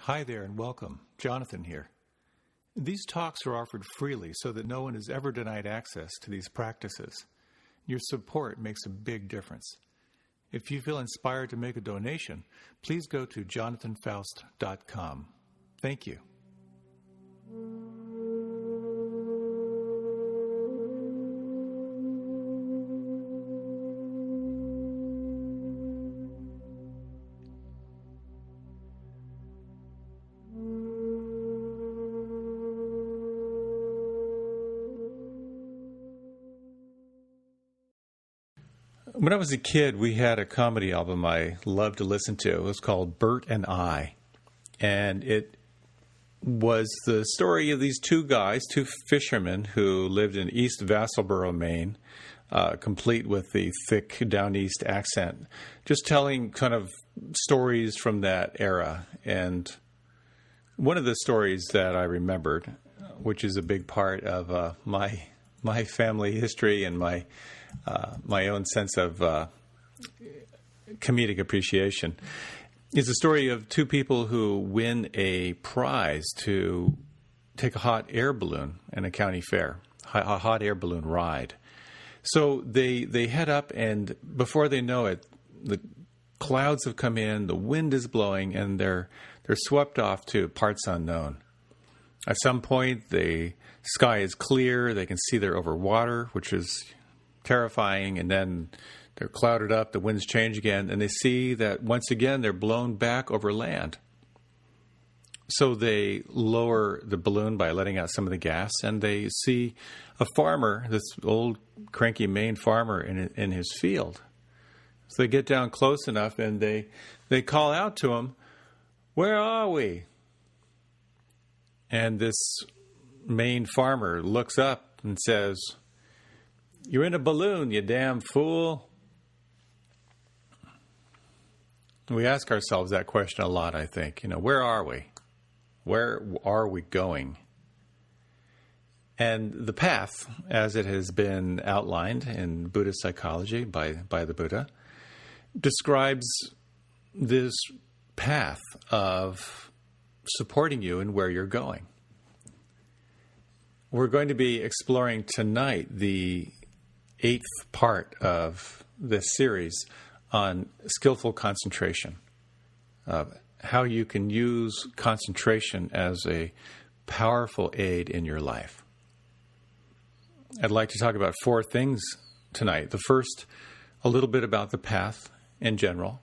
Hi there and welcome. Jonathan here. These talks are offered freely so that no one is ever denied access to these practices. Your support makes a big difference. If you feel inspired to make a donation, please go to jonathanfoust.com. Thank you. When I was a kid, we had a comedy album I loved to listen to. It was called Bert and I. And it was the story of these two guys, two fishermen who lived in East Vassalboro, Maine, complete with the thick down east accent, just telling kind of stories from that era. And one of the stories that I remembered, which is a big part of my family history and my own sense of comedic appreciation, is a story of two people who win a prize to take a hot air balloon in a county fair, a hot air balloon ride. So they head up, and before they know it, the clouds have come in, the wind is blowing, and they're swept off to parts unknown. At some point, the sky is clear, they can see they're over water, which is terrifying, and then they're clouded up, the winds change again, and they see that once again they're blown back over land. So they lower the balloon by letting out some of the gas, and they see a farmer, this old cranky Maine farmer in his field. So they get down close enough, and they call out to him, "Where are we?" And this Maine farmer looks up and says, "You're in a balloon, you damn fool." We ask ourselves that question a lot, I think. Where are we? Where are we going? And the path, as it has been outlined in Buddhist psychology by the Buddha, describes this path of supporting you in where you're going. We're going to be exploring tonight the 8th part of this series on skillful concentration, how you can use concentration as a powerful aid in your life. I'd like to talk about 4 things tonight. The first, a little bit about the path in general.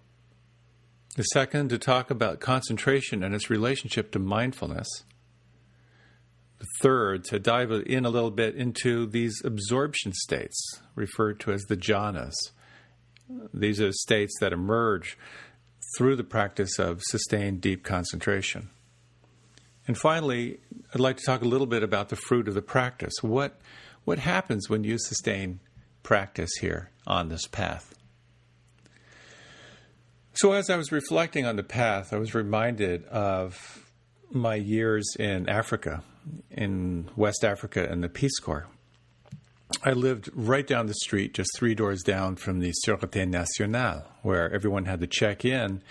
The second, to talk about concentration and its relationship to mindfulness. The third, to dive in a little bit into these absorption states, referred to as the jhanas. These are states that emerge through the practice of sustained deep concentration. And finally, I'd like to talk a little bit about the fruit of the practice. What happens when you sustain practice here on this path? So as I was reflecting on the path, I was reminded of my years in Africa, in West Africa and the Peace Corps. I lived right down the street, just 3 doors down from the Sûreté Nationale, where everyone had to check in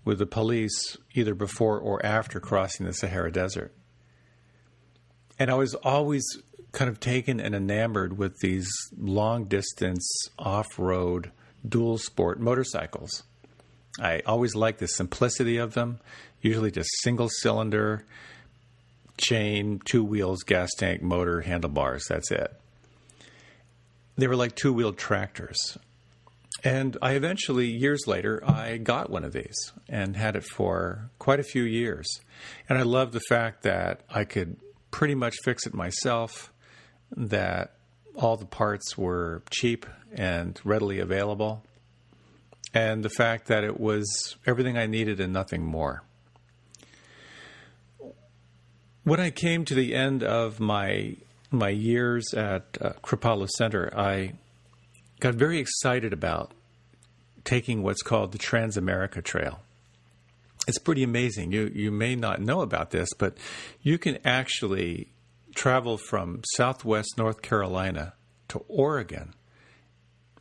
with the police either before or after crossing the Sahara Desert. And I was always kind of taken and enamored with these long-distance, off-road, dual-sport motorcycles. I always liked the simplicity of them, usually just single-cylinder, chain, 2 wheels, gas tank, motor, handlebars, that's it. They were like 2-wheeled tractors. And I eventually, years later, I got one of these and had it for quite a few years. And I loved the fact that I could pretty much fix it myself, that all the parts were cheap and readily available, and the fact that it was everything I needed and nothing more. When I came to the end of my years at Kripalu Center, I got very excited about taking what's called the Trans-America Trail. It's pretty amazing. You may not know about this, but you can actually travel from southwest North Carolina to Oregon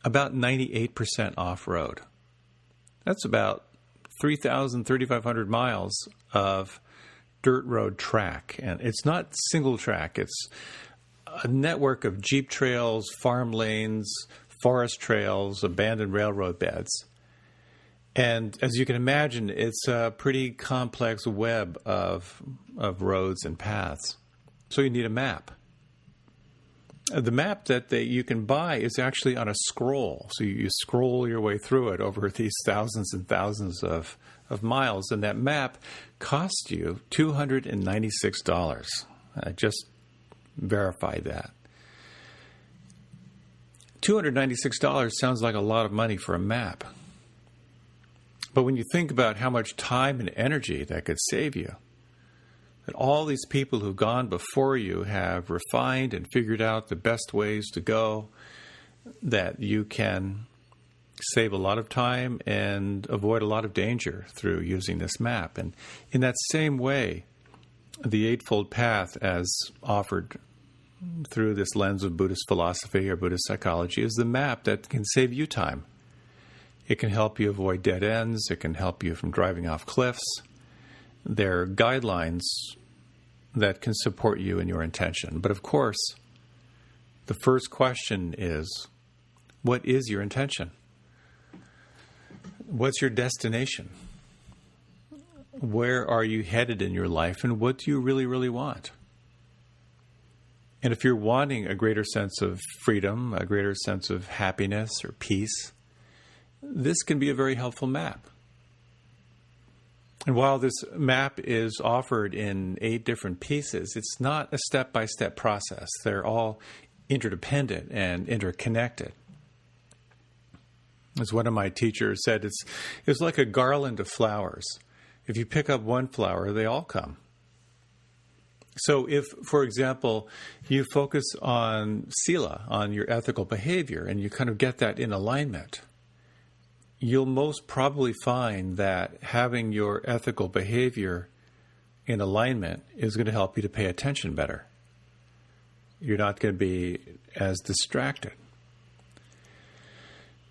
about 98% off-road. That's about 3,500 miles of dirt road track. And it's not single track. It's a network of jeep trails, farm lanes, forest trails, abandoned railroad beds. And as you can imagine, it's a pretty complex web of roads and paths. So you need a map. The map that you can buy is actually on a scroll. So you scroll your way through it over these thousands and thousands of miles. And that map costs you $296. I just verified that. $296 sounds like a lot of money for a map. But when you think about how much time and energy that could save you, that all these people who've gone before you have refined and figured out the best ways to go, that you can save a lot of time and avoid a lot of danger through using this map. And in that same way, the Eightfold Path, as offered through this lens of Buddhist philosophy or Buddhist psychology, is the map that can save you time. It can help you avoid dead ends. It can help you from driving off cliffs. There are guidelines that can support you in your intention. But of course, the first question is, what is your intention? What's your destination? Where are you headed in your life, and what do you really, really want? And if you're wanting a greater sense of freedom, a greater sense of happiness or peace, this can be a very helpful map. And while this map is offered in 8 different pieces, it's not a step-by-step process. They're all interdependent and interconnected. As one of my teachers said, it's like a garland of flowers. If you pick up one flower, they all come. So if, for example, you focus on sila, on your ethical behavior, and you kind of get that in alignment, you'll most probably find that having your ethical behavior in alignment is going to help you to pay attention better. You're not going to be as distracted.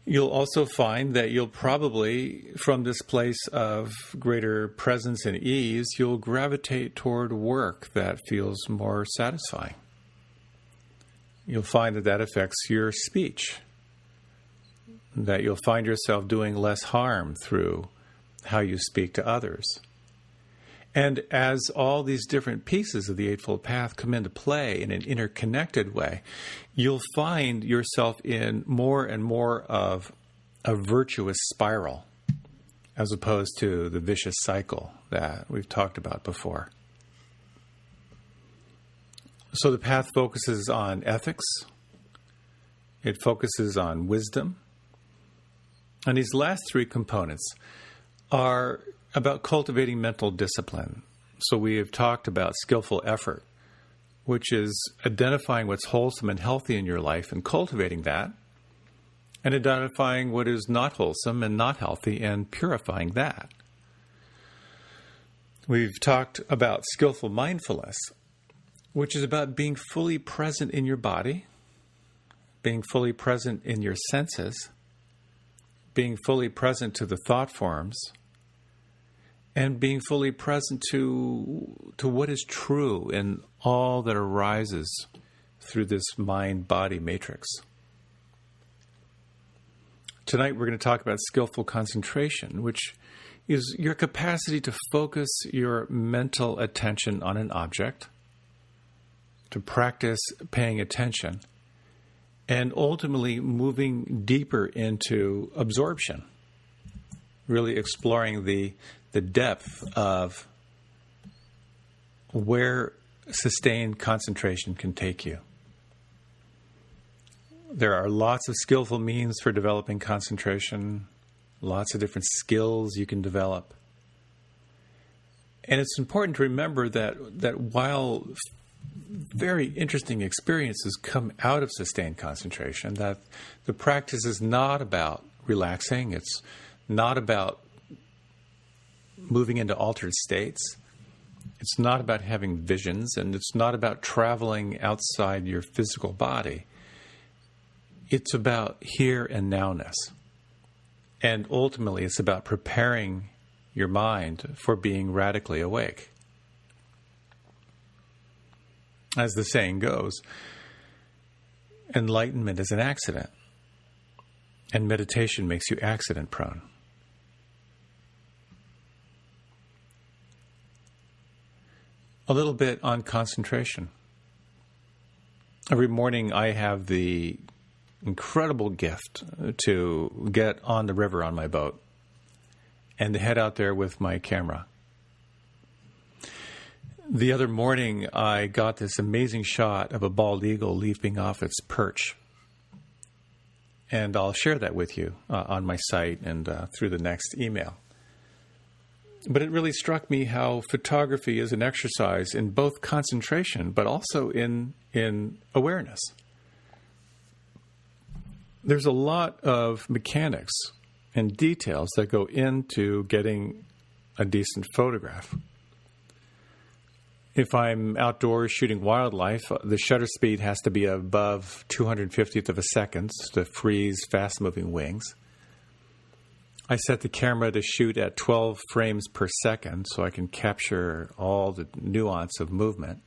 You'll also find that you'll probably, from this place of greater presence and ease, you'll gravitate toward work that feels more satisfying. You'll find that affects your speech, that you'll find yourself doing less harm through how you speak to others. And as all these different pieces of the Eightfold Path come into play in an interconnected way, you'll find yourself in more and more of a virtuous spiral, as opposed to the vicious cycle that we've talked about before. So the path focuses on ethics. It focuses on wisdom. And these last 3 components are about cultivating mental discipline. So we have talked about skillful effort, which is identifying what's wholesome and healthy in your life and cultivating that, and identifying what is not wholesome and not healthy and purifying that. We've talked about skillful mindfulness, which is about being fully present in your body, being fully present in your senses, being fully present to the thought forms, and being fully present to what is true in all that arises through this mind-body matrix. Tonight we're going to talk about skillful concentration, which is your capacity to focus your mental attention on an object, to practice paying attention, and ultimately moving deeper into absorption, really exploring the depth of where sustained concentration can take you. There are lots of skillful means for developing concentration, lots of different skills you can develop. And it's important to remember that while very interesting experiences come out of sustained concentration, that the practice is not about relaxing, it's not about moving into altered states, it's not about having visions, and it's not about traveling outside your physical body. It's about here and nowness. And ultimately, it's about preparing your mind for being radically awake. As the saying goes, enlightenment is an accident, and meditation makes you accident prone. A little bit on concentration. Every morning I have the incredible gift to get on the river on my boat and to head out there with my camera. The other morning I got this amazing shot of a bald eagle leaping off its perch. And I'll share that with you on my site and through the next email. But it really struck me how photography is an exercise in both concentration, but also in awareness. There's a lot of mechanics and details that go into getting a decent photograph. If I'm outdoors shooting wildlife, the shutter speed has to be above 250th of a second to freeze fast-moving wings. I set the camera to shoot at 12 frames per second so I can capture all the nuance of movement.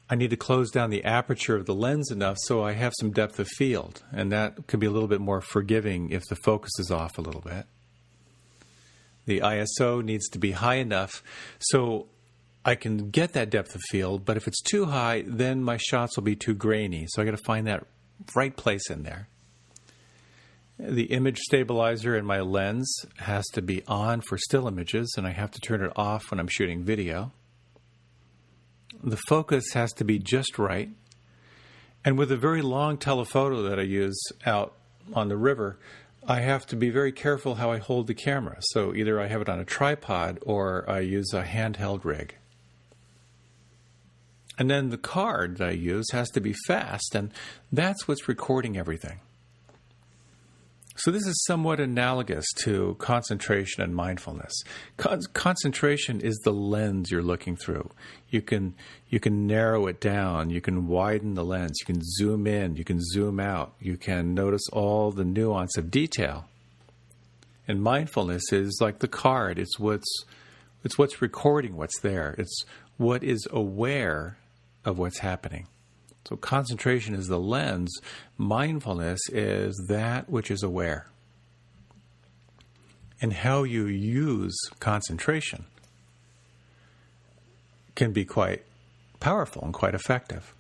I need to close down the aperture of the lens enough so I have some depth of field, and that can be a little bit more forgiving if the focus is off a little bit. The ISO needs to be high enough so I can get that depth of field, but if it's too high, then my shots will be too grainy, so I got to find that right place in there. The image stabilizer in my lens has to be on for still images, and I have to turn it off when I'm shooting video. The focus has to be just right. And with a very long telephoto that I use out on the river, I have to be very careful how I hold the camera. So either I have it on a tripod or I use a handheld rig. And then the card that I use has to be fast, and that's what's recording everything. So this is somewhat analogous to concentration and mindfulness. Concentration is the lens you're looking through. You can narrow it down. You can widen the lens. You can zoom in. You can zoom out. You can notice all the nuance of detail. And mindfulness is like the card. It's what's recording what's there. It's what is aware of what's happening. So concentration is the lens. Mindfulness is that which is aware. And how you use concentration can be quite powerful and quite effective.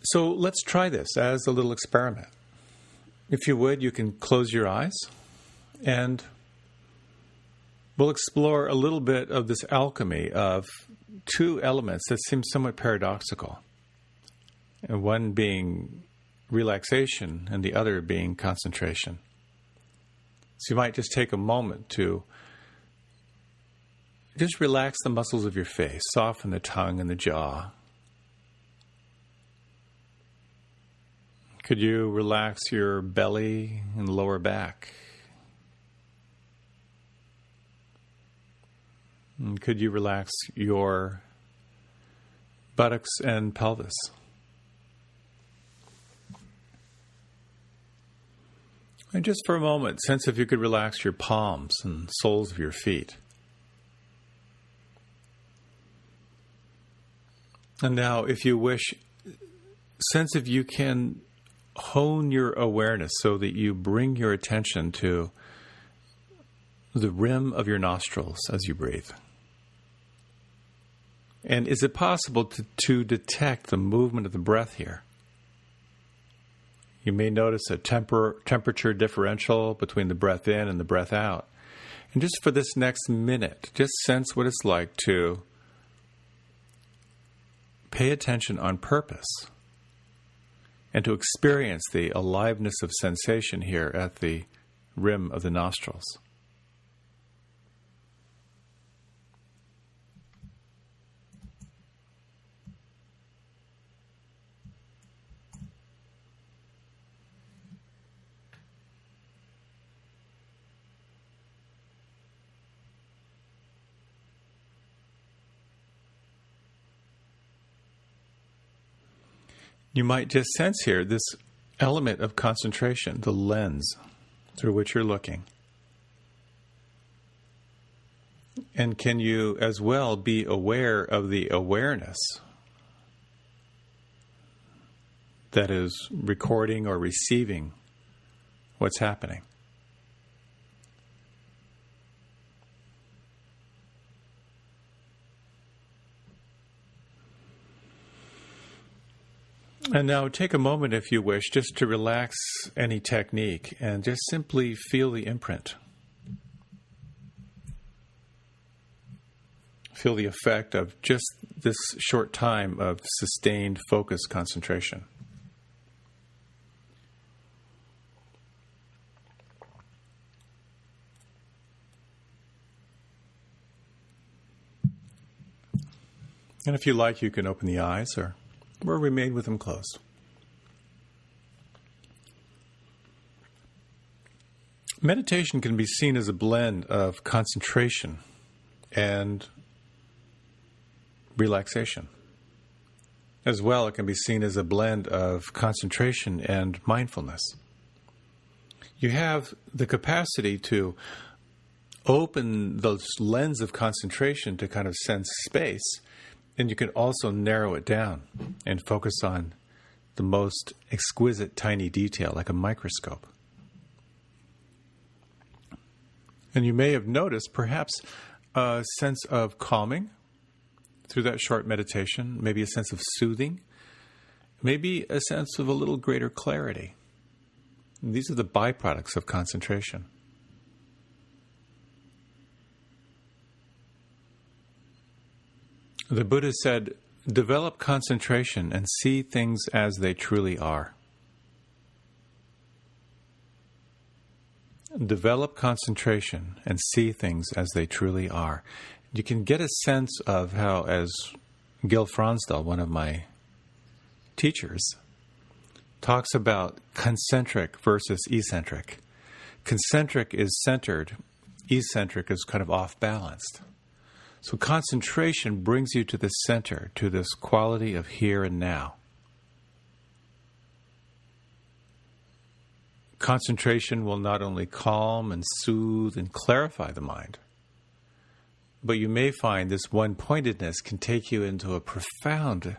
So let's try this as a little experiment. If you would, you can close your eyes and we'll explore a little bit of this alchemy of two elements that seem somewhat paradoxical, and one being relaxation and the other being concentration. So you might just take a moment to just relax the muscles of your face, soften the tongue and the jaw. Could you relax your belly and lower back? And could you relax your buttocks and pelvis? And just for a moment, sense if you could relax your palms and soles of your feet. And now, if you wish, sense if you can hone your awareness so that you bring your attention to the rim of your nostrils as you breathe. And is it possible to detect the movement of the breath here? You may notice a temperature differential between the breath in and the breath out. And just for this next minute, just sense what it's like to pay attention on purpose and to experience the aliveness of sensation here at the rim of the nostrils. You might just sense here this element of concentration, the lens through which you're looking. And can you as well be aware of the awareness that is recording or receiving what's happening? And now take a moment, if you wish, just to relax any technique and just simply feel the imprint. Feel the effect of just this short time of sustained focus concentration. And if you like, you can open the eyes or remain with them closed. Meditation can be seen as a blend of concentration and relaxation. As well, it can be seen as a blend of concentration and mindfulness. You have the capacity to open the lens of concentration to kind of sense space, and you can also narrow it down and focus on the most exquisite tiny detail, like a microscope. And you may have noticed perhaps a sense of calming through that short meditation, maybe a sense of soothing, maybe a sense of a little greater clarity. And these are the byproducts of concentration. The Buddha said, develop concentration and see things as they truly are. Develop concentration and see things as they truly are. You can get a sense of how, as Gil Fronsdal, one of my teachers, talks about concentric versus eccentric. Concentric is centered, eccentric is kind of off-balanced. So concentration brings you to the center, to this quality of here and now. Concentration will not only calm and soothe and clarify the mind, but you may find this one-pointedness can take you into a profound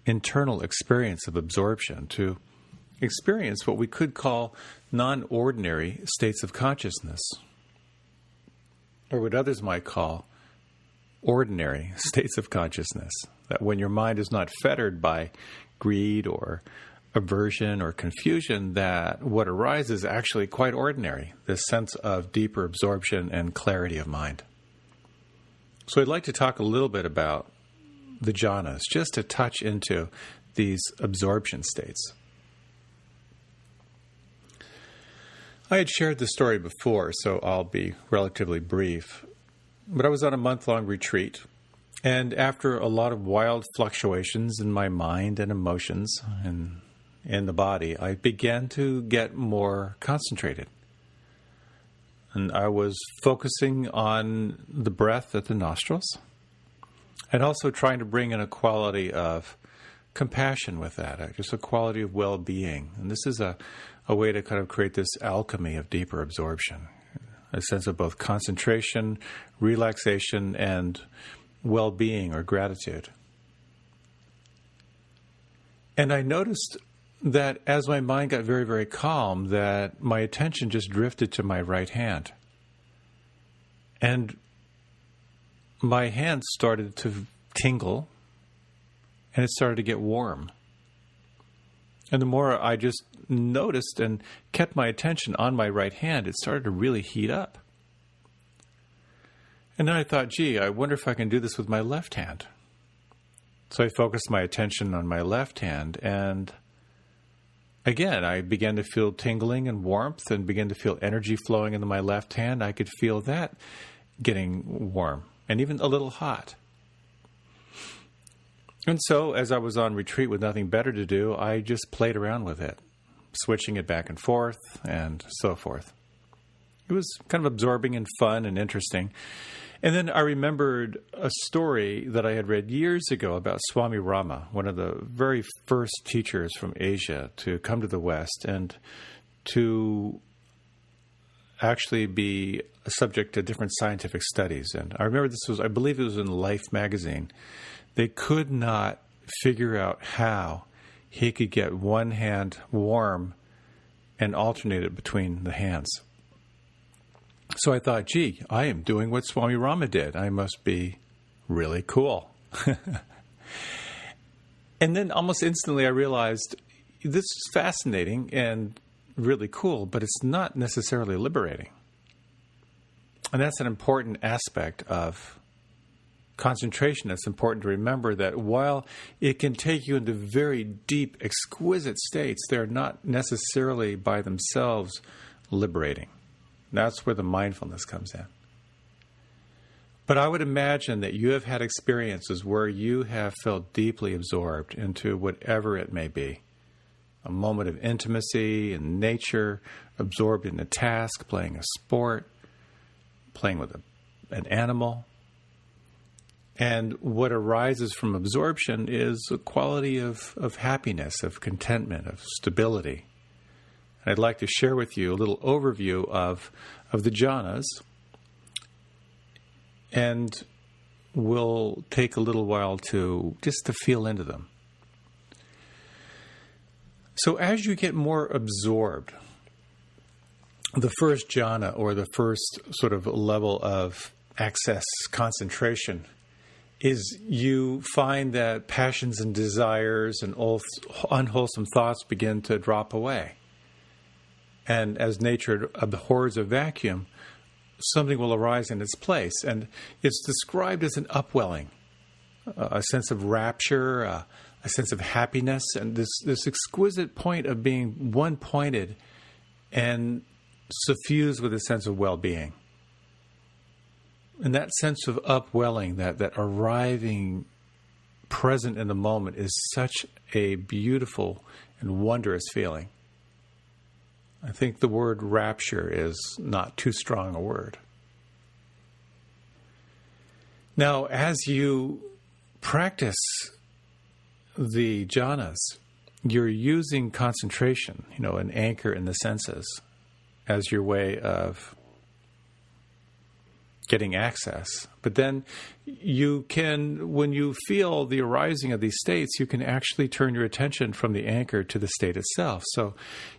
internal experience of absorption, to experience what we could call non-ordinary states of consciousness, or what others might call ordinary states of consciousness, that when your mind is not fettered by greed or aversion or confusion, that what arises is actually quite ordinary, this sense of deeper absorption and clarity of mind. So I'd like to talk a little bit about the jhanas, just to touch into these absorption states. I had shared the story before, so I'll be relatively brief. But I was on a month-long retreat, and after a lot of wild fluctuations in my mind and emotions and in the body, I began to get more concentrated. And I was focusing on the breath at the nostrils, and also trying to bring in a quality of compassion with that, just a quality of well-being. And this is a way to kind of create this alchemy of deeper absorption. A sense of both concentration, relaxation, and well-being or gratitude. And I noticed that as my mind got very, very calm, that my attention just drifted to my right hand. And my hand started to tingle, and it started to get warm. And the more I just noticed and kept my attention on my right hand, it started to really heat up. And then I thought, gee, I wonder if I can do this with my left hand. So I focused my attention on my left hand, and again, I began to feel tingling and warmth and began to feel energy flowing into my left hand. I could feel that getting warm and even a little hot. And so, as I was on retreat with nothing better to do, I just played around with it, switching it back and forth and so forth. It was kind of absorbing and fun and interesting. And then I remembered a story that I had read years ago about Swami Rama, one of the very first teachers from Asia to come to the West and to actually be subject to different scientific studies. And I remember I believe it was in Life magazine. They could not figure out how he could get one hand warm and alternate it between the hands. So I thought, gee, I am doing what Swami Rama did. I must be really cool. And then almost instantly I realized this is fascinating and really cool, but it's not necessarily liberating. And that's an important aspect of concentration. It's important to remember that while it can take you into very deep, exquisite states, they're not necessarily by themselves liberating. That's where the mindfulness comes in. But I would imagine that you have had experiences where you have felt deeply absorbed into whatever it may be. A moment of intimacy in nature, absorbed in a task, playing a sport, playing with an animal. And what arises from absorption is a quality of happiness, of contentment, of stability. And I'd like to share with you a little overview of the jhanas, and we'll take a little while to feel into them. So as you get more absorbed, the first jhana, or the first sort of level of access concentration, is you find that passions and desires and unwholesome thoughts begin to drop away. And as nature abhors a vacuum, something will arise in its place. And it's described as an upwelling, a sense of rapture, a sense of happiness, and this exquisite point of being one-pointed and suffused with a sense of well-being. And that sense of upwelling, that arriving present in the moment, is such a beautiful and wondrous feeling. I think the word rapture is not too strong a word. Now, as you practice the jhanas, you're using concentration, an anchor in the senses, as your way of getting access. But then you can, when you feel the arising of these states, you can actually turn your attention from the anchor to the state itself. So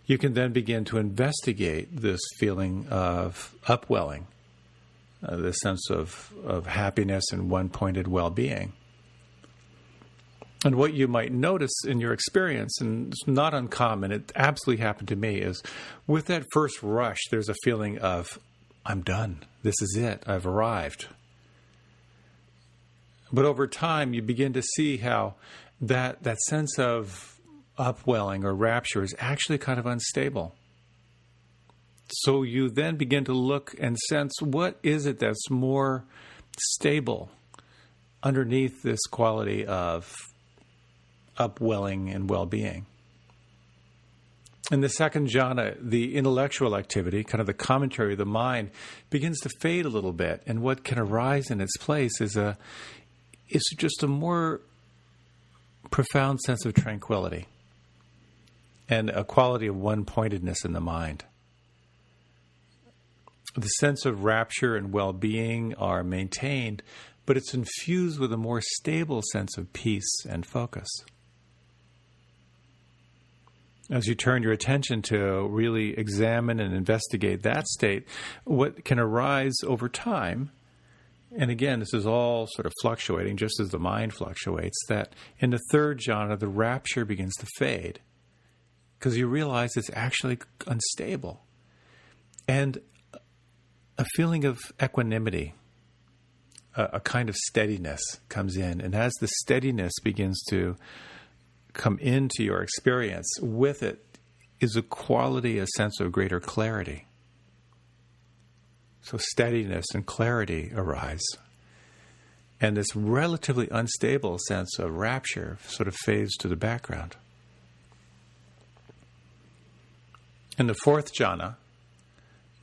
you can then begin to investigate this feeling of upwelling, this sense of happiness and one-pointed well-being. And what you might notice in your experience, and it's not uncommon, it absolutely happened to me, is with that first rush, there's a feeling of, I'm done. This is it. I've arrived. But over time, you begin to see how that sense of upwelling or rapture is actually kind of unstable. So you then begin to look and sense, what is it that's more stable underneath this quality of upwelling and well-being? In the second jhana, the intellectual activity, kind of the commentary of the mind, begins to fade a little bit, and what can arise in its place is just a more profound sense of tranquility and a quality of one-pointedness in the mind. The sense of rapture and well-being are maintained, but it's infused with a more stable sense of peace and focus. As you turn your attention to really examine and investigate that state, what can arise over time, and again, this is all sort of fluctuating, just as the mind fluctuates, that in the third jhana, the rapture begins to fade because you realize it's actually unstable. And a feeling of equanimity, a kind of steadiness comes in. And as the steadiness begins to come into your experience, with it is a quality, a sense of greater clarity. So steadiness and clarity arise. And this relatively unstable sense of rapture sort of fades to the background. In the fourth jhana,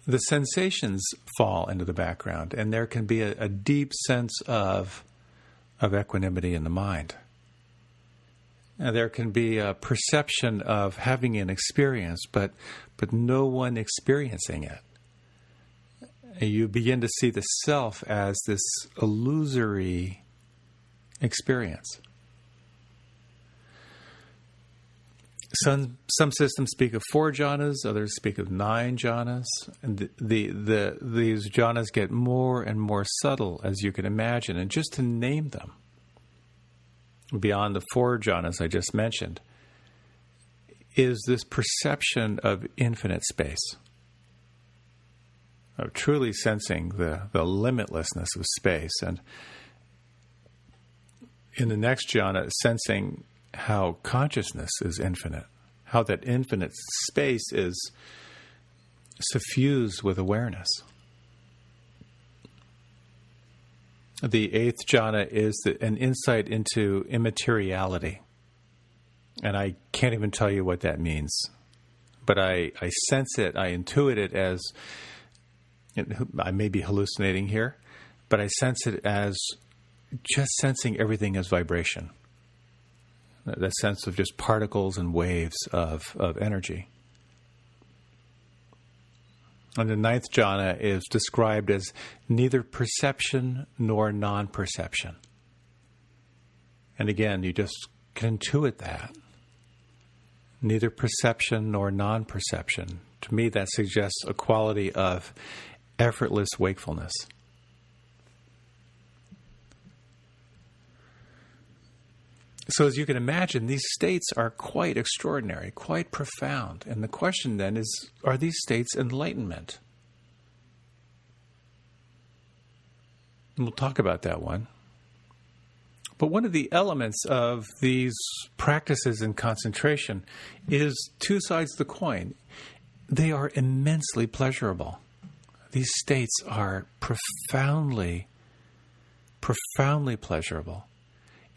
the sensations fall into the background, and there can be a deep sense of equanimity in the mind. And there can be a perception of having an experience, but no one experiencing it. you begin to see the self as this illusory experience. Some systems speak of 4 jhanas, others speak of 9 jhanas, and these jhanas get more and more subtle, as you can imagine. And just to name them, beyond the 4 jhanas I just mentioned, is this perception of infinite space, of truly sensing the limitlessness of space. And in the next jhana, sensing how consciousness is infinite, how that infinite space is suffused with awareness. The 8th jhana is an insight into immateriality. And I can't even tell you what that means. But I sense it, I intuit it as, I may be hallucinating here, but I sense it as just sensing everything as vibration. That sense of just particles and waves of energy. And the 9th jhana is described as neither perception nor non-perception. And again, you just can intuit that. Neither perception nor non-perception. To me, that suggests a quality of effortless wakefulness. So as you can imagine, these states are quite extraordinary, quite profound. And the question then is, are these states enlightenment? And we'll talk about that one. But one of the elements of these practices in concentration is 2 sides of the coin. They are immensely pleasurable. These states are profoundly pleasurable.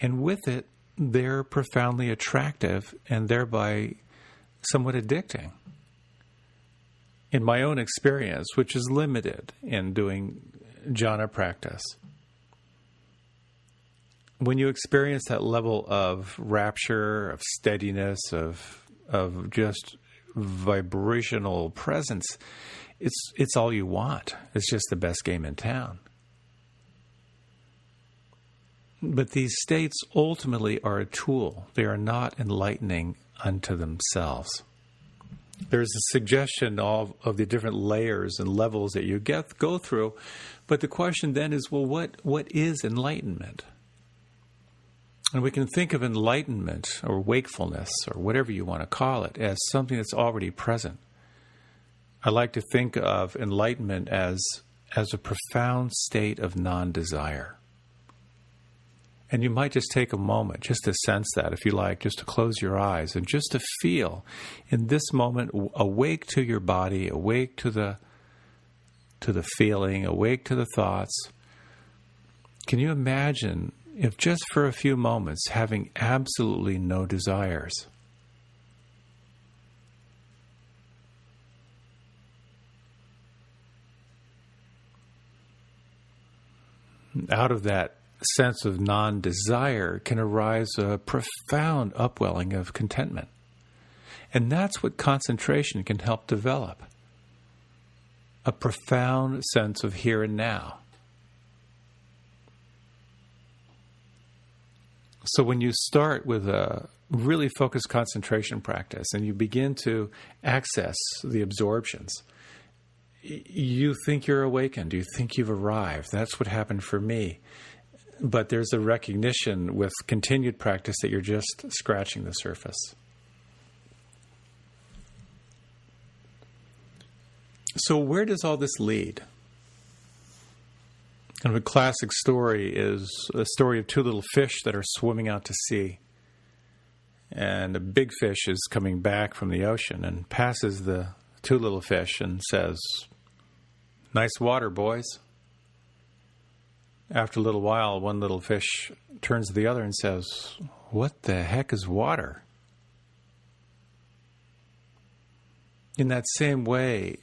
And with it, they're profoundly attractive and thereby somewhat addicting. In my own experience, which is limited in doing jhana practice, when you experience that level of rapture, of steadiness, of just vibrational presence, it's all you want. It's just the best game in town. But these states ultimately are a tool. They are not enlightening unto themselves. There's a suggestion of the different layers and levels that you go through, but the question then is, well, what is enlightenment? And we can think of enlightenment or wakefulness or whatever you want to call it as something that's already present. I like to think of enlightenment as a profound state of non-desire. And you might just take a moment just to sense that, if you like, just to close your eyes and just to feel in this moment, awake to your body, awake to the feeling, awake to the thoughts. Can you imagine if just for a few moments having absolutely no desires? Out of that sense of non-desire can arise a profound upwelling of contentment. And that's what concentration can help develop. A profound sense of here and now. So when you start with a really focused concentration practice and you begin to access the absorptions, you think you're awakened, you think you've arrived. That's what happened for me. But there's a recognition with continued practice that you're just scratching the surface. So where does all this lead? And a classic story is a story of 2 little fish that are swimming out to sea. And a big fish is coming back from the ocean and passes the 2 little fish and says, "Nice water, boys." After a little while, one little fish turns to the other and says, "What the heck is water?" In that same way,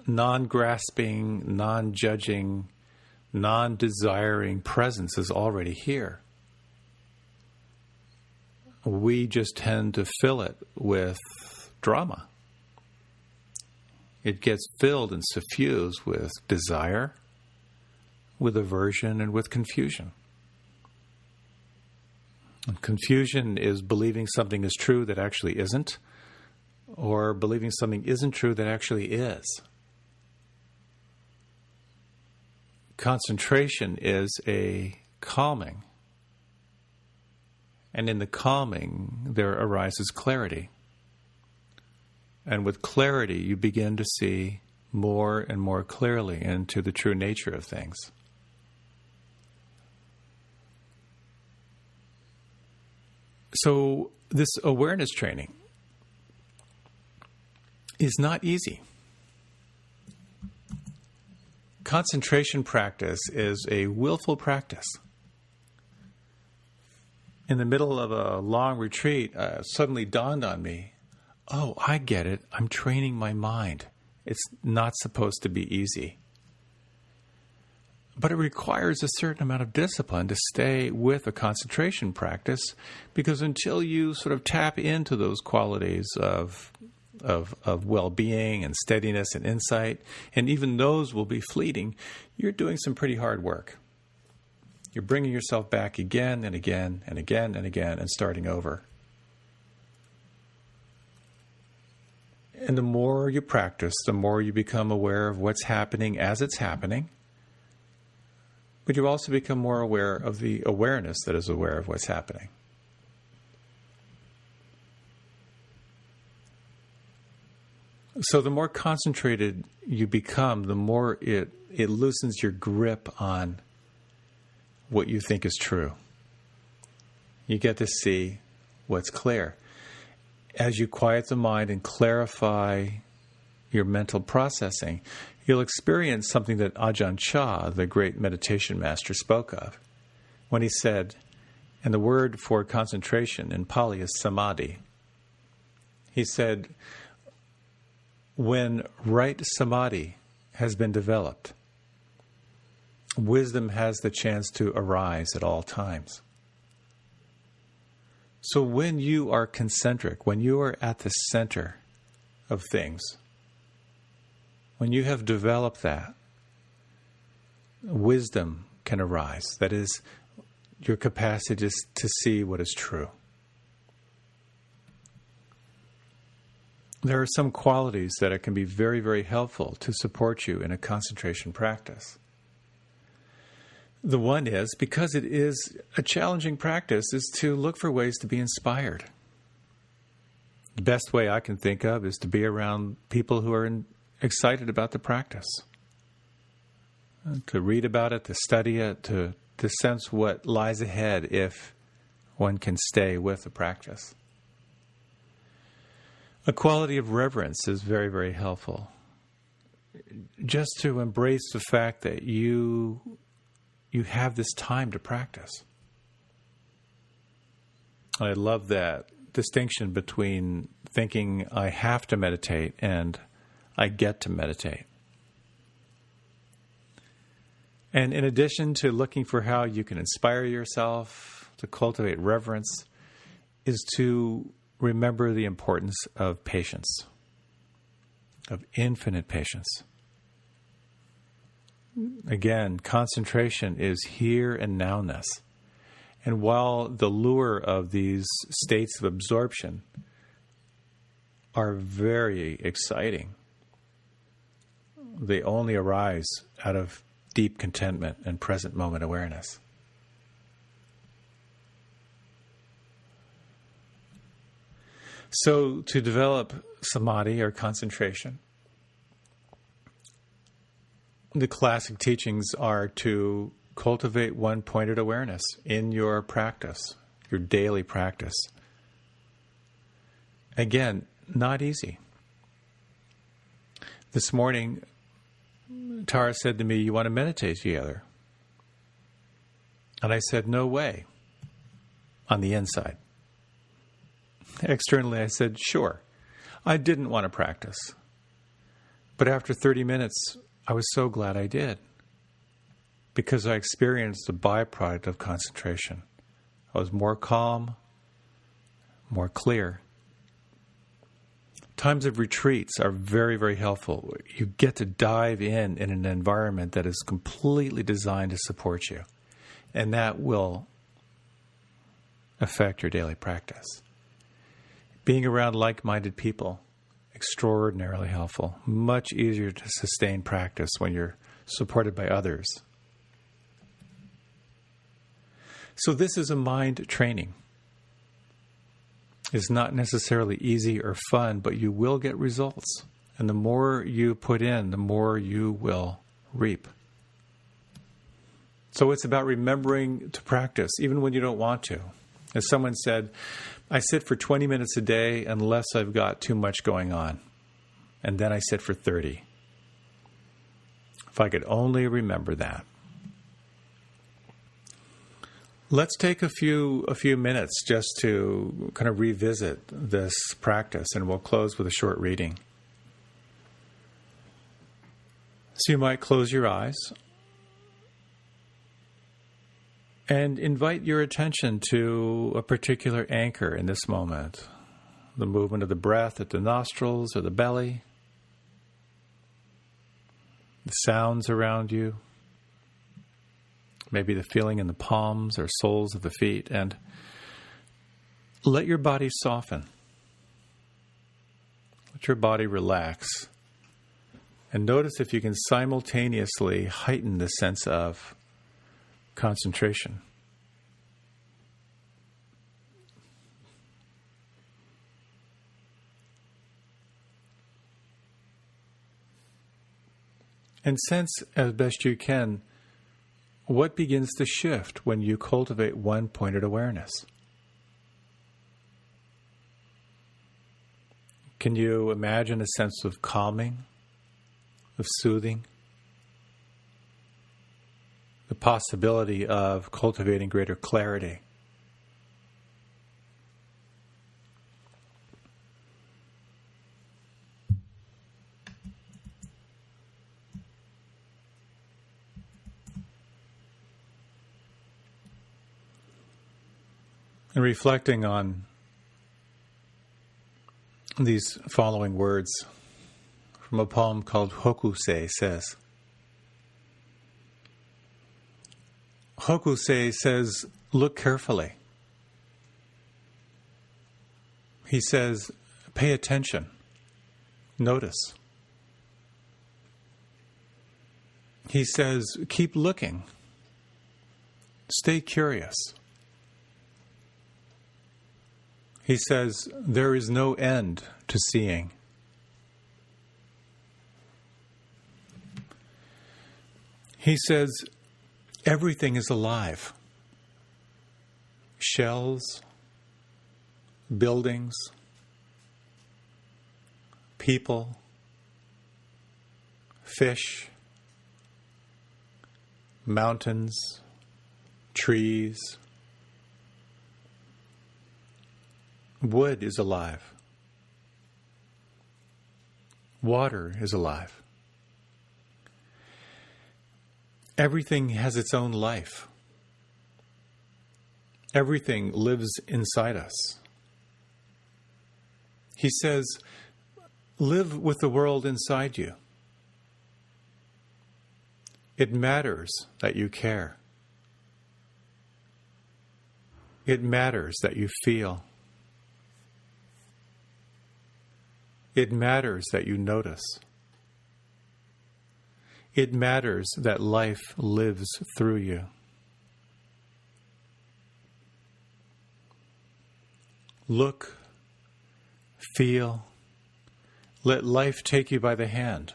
non-grasping, non-judging, non-desiring presence is already here. We just tend to fill it with drama. it gets filled and suffused with desire, with aversion, and with confusion. And confusion is believing something is true that actually isn't, or believing something isn't true that actually is. Concentration is a calming. And in the calming, there arises clarity. And with clarity, you begin to see more and more clearly into the true nature of things. So this awareness training is not easy. Concentration practice is a willful practice. In the middle of a long retreat, suddenly dawned on me, oh, I get it. I'm training my mind. It's not supposed to be easy. But it requires a certain amount of discipline to stay with a concentration practice, because until you sort of tap into those qualities of well-being and steadiness and insight, and even those will be fleeting, you're doing some pretty hard work. You're bringing yourself back again and again and again and again and starting over. And the more you practice, the more you become aware of what's happening as it's happening. But you also become more aware of the awareness that is aware of what's happening. So the more concentrated you become, the more it loosens your grip on what you think is true. You get to see what's clear. As you quiet the mind and clarify your mental processing, you'll experience something that Ajahn Chah, the great meditation master, spoke of when he said, and the word for concentration in Pali is samadhi. He said, when right samadhi has been developed, wisdom has the chance to arise at all times. So when you are concentric, when you are at the center of things, when you have developed that, wisdom can arise. That is, your capacity to see what is true. There are some qualities that can be very, very helpful to support you in a concentration practice. The one is, because it is a challenging practice, is to look for ways to be inspired. The best way I can think of is to be around people who are excited about the practice. To read about it, to study it, to sense what lies ahead if one can stay with the practice. A quality of reverence is very, very helpful. Just to embrace the fact that you have this time to practice. I love that distinction between thinking I have to meditate and I get to meditate. And in addition to looking for how you can inspire yourself to cultivate reverence, is to remember the importance of patience, of infinite patience. Again, concentration is here and nowness. And while the lure of these states of absorption are very exciting, they only arise out of deep contentment and present moment awareness. So to develop samadhi or concentration, the classic teachings are to cultivate one-pointed awareness in your practice, your daily practice. Again, not easy. This morning, Tara said to me, "You want to meditate together?" And I said, "No way," on the inside. Externally, I said, "Sure." I didn't want to practice. But after 30 minutes, I was so glad I did, because I experienced the byproduct of concentration. I was more calm, more clear. Times of retreats are very, very helpful. You get to dive in an environment that is completely designed to support you. And that will affect your daily practice. Being around like-minded people, extraordinarily helpful. Much easier to sustain practice when you're supported by others. So this is a mind training. It's not necessarily easy or fun, but you will get results. And the more you put in, the more you will reap. So it's about remembering to practice, even when you don't want to. As someone said, I sit for 20 minutes a day unless I've got too much going on. And then I sit for 30. If I could only remember that. Let's take a few minutes just to kind of revisit this practice, and we'll close with a short reading. So you might close your eyes and invite your attention to a particular anchor in this moment. The movement of the breath at the nostrils or the belly, the sounds around you, maybe the feeling in the palms or soles of the feet, and let your body soften. Let your body relax. And notice if you can simultaneously heighten the sense of concentration. And sense as best you can what begins to shift when you cultivate one-pointed awareness. Can you imagine a sense of calming, of soothing? The possibility of cultivating greater clarity. And reflecting on these following words from a poem called Hokusei says, Hokusei says, look carefully. He says, pay attention. Notice. He says, keep looking. Stay curious. He says, there is no end to seeing. He says, everything is alive. Shells, buildings, people, fish, mountains, trees. Wood is alive. Water is alive. Everything has its own life. Everything lives inside us. He says, live with the world inside you. It matters that you care. It matters that you feel. It matters that you notice. It matters that life lives through you. Look, feel, let life take you by the hand.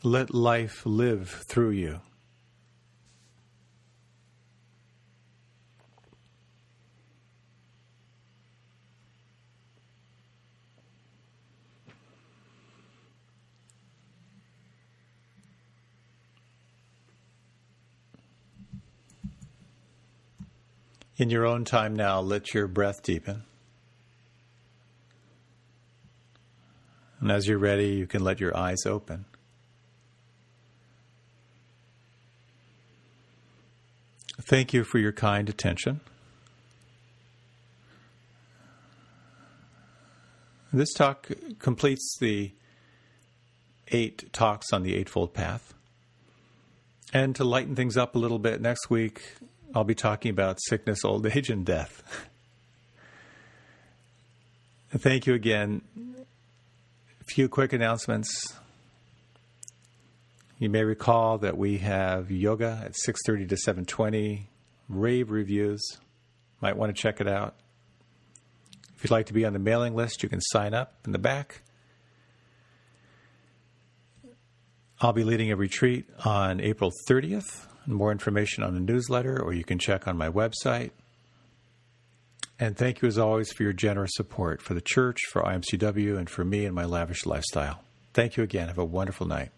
Let life live through you. In your own time now, let your breath deepen. And as you're ready, you can let your eyes open. Thank you for your kind attention. This talk completes the 8 talks on the Eightfold Path. And to lighten things up a little bit, next week I'll be talking about sickness, old age, and death. Thank you again. A few quick announcements. You may recall that we have yoga at 6:30 to 7:20, rave reviews. Might want to check it out. If you'd like to be on the mailing list, you can sign up in the back. I'll be leading a retreat on April 30th. More information on the newsletter, or you can check on my website. And thank you, as always, for your generous support for the church, for IMCW, and for me and my lavish lifestyle. Thank you again. Have a wonderful night.